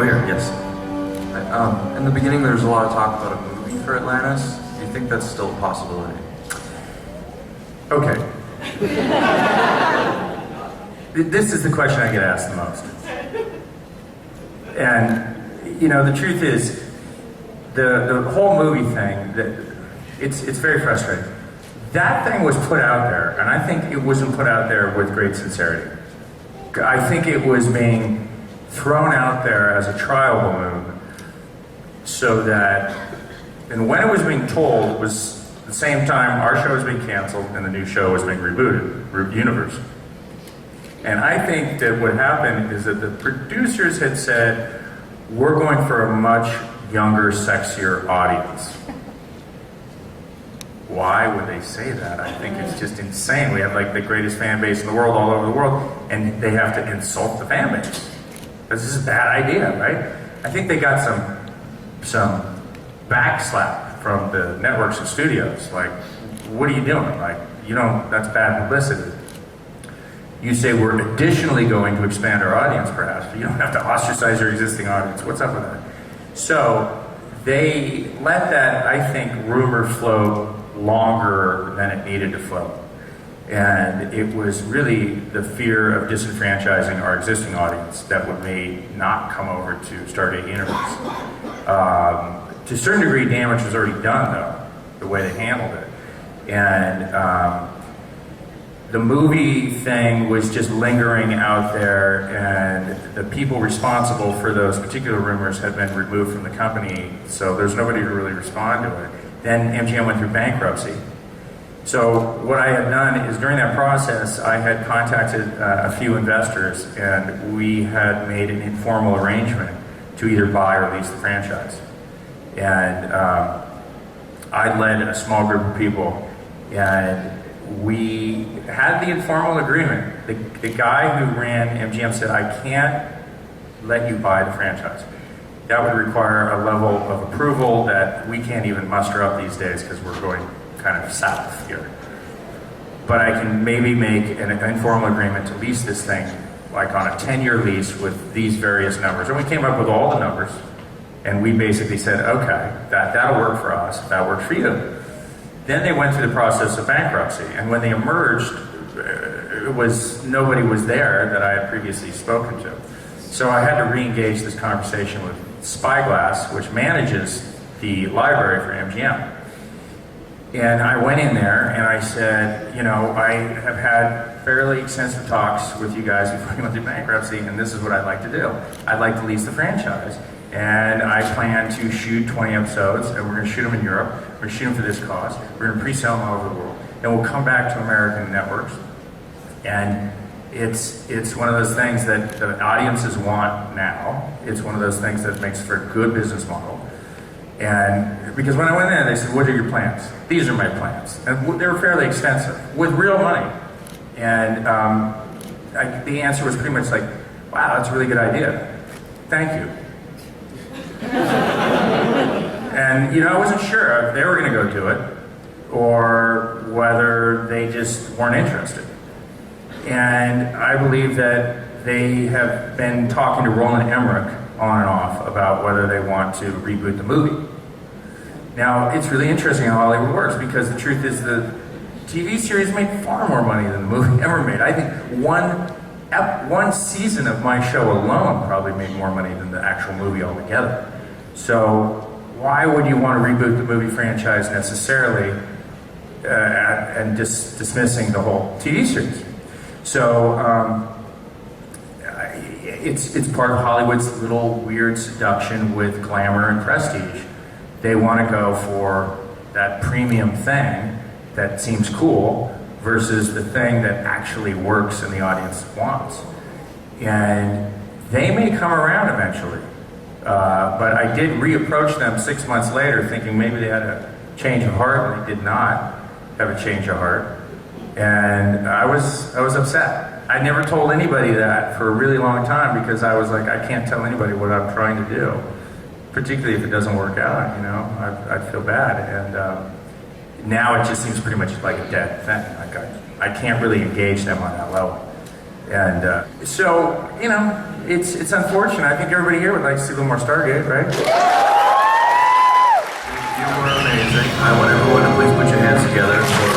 Oh, here, yes. In the beginning, there was a lot of talk about a movie for Atlantis. Do you think that's still a possibility? Okay. This is the question I get asked the most. And, you know, the truth is, the whole movie thing, it's very frustrating. That thing was put out there, and I think it wasn't put out there with great sincerity. I think it was being thrown out there as a trial balloon so that, and when it was being told, it was the same time our show was being canceled and the new show was being rebooted, Universe. And I think that what happened is that the producers had said, we're going for a much younger, sexier audience. Why would they say that? I think it's just insane. We have like the greatest fan base in the world, all over the world, and they have to insult the fan base. This is a bad idea, right? I think they got some backslap from the networks and studios. Like, what are you doing? Like, you don't, that's bad publicity. You say we're additionally going to expand our audience perhaps, but you don't have to ostracize your existing audience. What's up with that? So they let that, I think, rumor flow longer than it needed to flow. And it was really the fear of disenfranchising our existing audience that may not come over to Stargate Universe. To a certain degree, damage was already done, though, the way they handled it. And the movie thing was just lingering out there, and the people responsible for those particular rumors had been removed from the company, so there's nobody to really respond to it. Then MGM went through bankruptcy. So what I had done is during that process, I had contacted a few investors, and we had made an informal arrangement to either buy or lease the franchise. And I led a small group of people, and we had the informal agreement. The guy who ran MGM said, I can't let you buy the franchise. That would require a level of approval that we can't even muster up these days because we're going kind of south here. But I can maybe make an informal agreement to lease this thing, like on a 10-year lease with these various numbers. And we came up with all the numbers, and we basically said, okay, that'll work for us, that works for you. Then they went through the process of bankruptcy, and when they emerged, nobody was there that I had previously spoken to. So I had to re-engage this conversation with Spyglass, which manages the library for MGM. And I went in there and I said, you know, I have had fairly extensive talks with you guys before you went through bankruptcy, and this is what I'd like to do. I'd like to lease the franchise, and I plan to shoot 20 episodes, and we're going to shoot them in Europe. We're going to shoot them for this cost. We're going to pre-sell them all over the world. And we'll come back to American networks. And it's one of those things that the audiences want now. It's one of those things that makes for a good business model. And because when I went in, they said, what are your plans? These are my plans. And they were fairly extensive, with real money. And the answer was pretty much like, wow, that's a really good idea. Thank you. And, you know, I wasn't sure if they were going to go do it or whether they just weren't interested. And I believe that they have been talking to Roland Emmerich on and off about whether they want to reboot the movie. Now, it's really interesting how Hollywood works, because the truth is the TV series made far more money than the movie ever made. I think one season of my show alone probably made more money than the actual movie altogether. So why would you want to reboot the movie franchise necessarily and dismissing the whole TV series? So it's part of Hollywood's little weird seduction with glamour and prestige. They want to go for that premium thing that seems cool versus the thing that actually works and the audience wants. And they may come around eventually. But I did reapproach them 6 months later thinking maybe they had a change of heart, and they did not have a change of heart. And I was upset. I never told anybody that for a really long time, because I was like, I can't tell anybody what I'm trying to do, particularly if it doesn't work out, you know, I'd feel bad. And now it just seems pretty much like a dead thing. Like I can't really engage them on that level. And so, you know, it's unfortunate. I think everybody here would like to see a little more Stargate, right? You were amazing. I want everyone to please put your hands together for